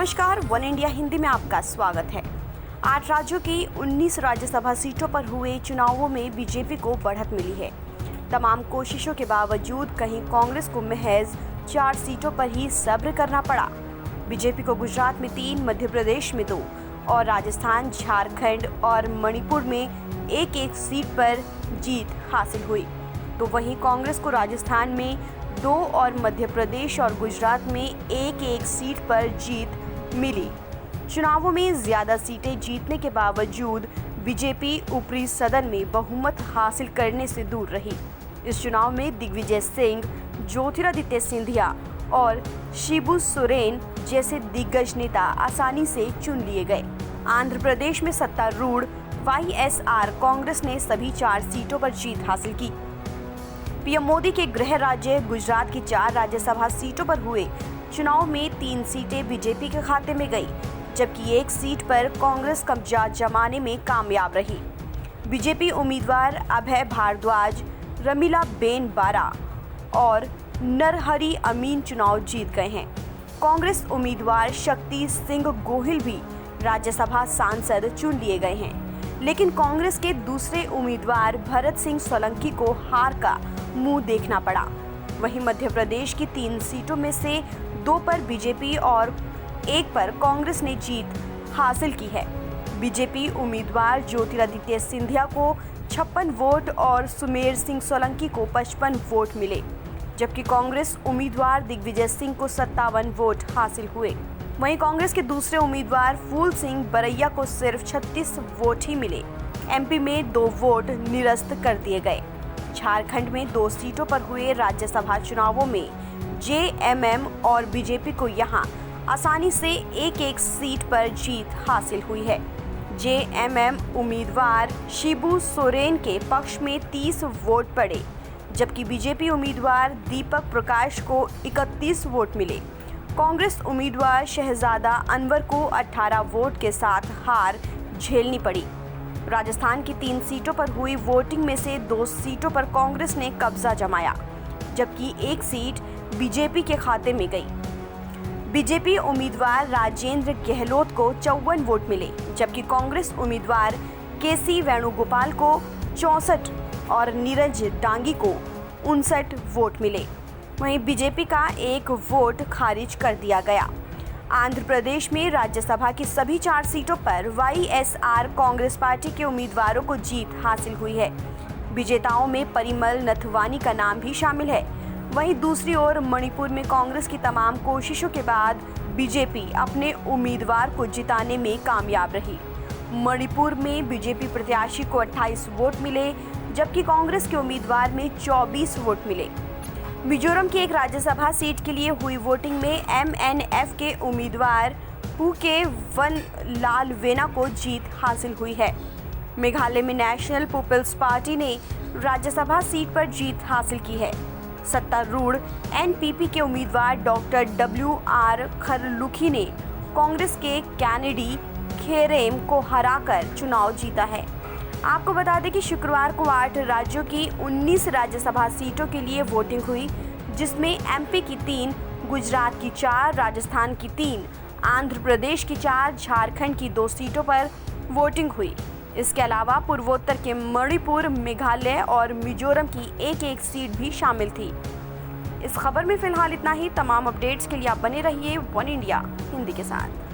नमस्कार, one India Hindi में आपका स्वागत है। 8 राज्यों की 19 राज्यसभा सीटों पर हुए चुनावों में बीजेपी को बढ़त मिली है। तमाम कोशिशों के बावजूद कहीं कांग्रेस को महज 4 सीटों पर ही सब्र करना पड़ा। बीजेपी को गुजरात में 3, मध्य प्रदेश में 2 और राजस्थान, झारखंड और मणिपुर में एक सीट पर जीत हासिल हुई। तो वहीं कांग्रेस को राजस्थान में 2 और मध्य प्रदेश और गुजरात में एक सीट पर जीत मिली। चुनावों में ज्यादा सीटें जीतने के बावजूद बीजेपी ऊपरी सदन में बहुमत हासिल करने से दूर रही। इस चुनाव में दिग्विजय सिंह, ज्योतिरादित्य सिंधिया और शिबू सोरेन जैसे दिग्गज नेता आसानी से चुन लिए गए। आंध्र प्रदेश में सत्तारूढ़ वाईएसआर कांग्रेस ने सभी 4 सीटों पर जीत हासिल की। पीएम मोदी के गृह राज्य गुजरात की 4 राज्यसभा सीटों पर हुए चुनाव में 3 सीटें बीजेपी के खाते में गई, जबकि 1 सीट पर कांग्रेस कब्जा जमाने में कामयाब रही। बीजेपी उम्मीदवार अभय भारद्वाज, रमीला बेन बारा और नरहरी अमीन चुनाव जीत गए हैं। कांग्रेस उम्मीदवार शक्ति सिंह गोहिल भी राज्यसभा सांसद चुन लिए गए हैं, लेकिन कांग्रेस के दूसरे उम्मीदवार भरत सिंह सोलंकी को हार का मुंह देखना पड़ा। वहीं मध्य प्रदेश की 3 सीटों में से 2 पर बीजेपी और 1 पर कांग्रेस ने जीत हासिल की है। बीजेपी उम्मीदवार ज्योतिरादित्य सिंधिया को 56 वोट और सुमेर सिंह सोलंकी को 55 वोट मिले, जबकि कांग्रेस उम्मीदवार दिग्विजय सिंह को 57 वोट हासिल हुए। वहीं कांग्रेस के दूसरे उम्मीदवार फूल सिंह बरैया को सिर्फ 36 वोट ही मिले। एमपी में 2 वोट निरस्त कर दिए गए। झारखंड में 2 सीटों पर हुए राज्यसभा चुनावों में जेएमएम और बीजेपी को यहां आसानी से एक सीट पर जीत हासिल हुई है। जेएमएम उम्मीदवार शिबू सोरेन के पक्ष में 30 वोट पड़े, जबकि बीजेपी उम्मीदवार दीपक प्रकाश को 31 वोट मिले। कांग्रेस उम्मीदवार शहजादा अनवर को 18 वोट के साथ हार झेलनी पड़ी। राजस्थान की 3 सीटों पर हुई वोटिंग में से 2 सीटों पर कांग्रेस ने कब्जा जमाया, जबकि 1 सीट बीजेपी के खाते में गई। बीजेपी उम्मीदवार राजेंद्र गहलोत को 54 वोट मिले, जबकि कांग्रेस उम्मीदवार केसी वेणुगोपाल को 64 और नीरज डांगी को 59 वोट मिले। वहीं बीजेपी का 1 वोट खारिज कर दिया गया। आंध्र प्रदेश में राज्यसभा की सभी 4 सीटों पर वाईएसआर कांग्रेस पार्टी के उम्मीदवारों को जीत हासिल हुई है। विजेताओं में परिमल नथवानी का नाम भी शामिल है। वहीं दूसरी ओर मणिपुर में कांग्रेस की तमाम कोशिशों के बाद बीजेपी अपने उम्मीदवार को जिताने में कामयाब रही। मणिपुर में बीजेपी प्रत्याशी को 28 वोट मिले, जबकि कांग्रेस के उम्मीदवार में 24 वोट मिले। मिजोरम की एक राज्यसभा सीट के लिए हुई वोटिंग में एमएनएफ के उम्मीदवार पुके वन लाल वेना को जीत हासिल हुई है। मेघालय में नेशनल पीपल्स पार्टी ने राज्यसभा सीट पर जीत हासिल की है। सत्तारूढ़ एनपीपी के उम्मीदवार डॉक्टर WR खरलुखी ने कांग्रेस के कैनेडी खेरेम को हराकर चुनाव जीता है। आपको बता दें कि शुक्रवार को 8 राज्यों की 19 राज्यसभा सीटों के लिए वोटिंग हुई, जिसमें एमपी की 3, गुजरात की 4, राजस्थान की 3, आंध्र प्रदेश की 4, झारखंड की 2 सीटों पर वोटिंग हुई। इसके अलावा पूर्वोत्तर के मणिपुर, मेघालय और मिजोरम की एक सीट भी शामिल थी। इस खबर में फिलहाल इतना ही। तमाम अपडेट्स के लिए आप बने रहिए वन इंडिया हिंदी के साथ।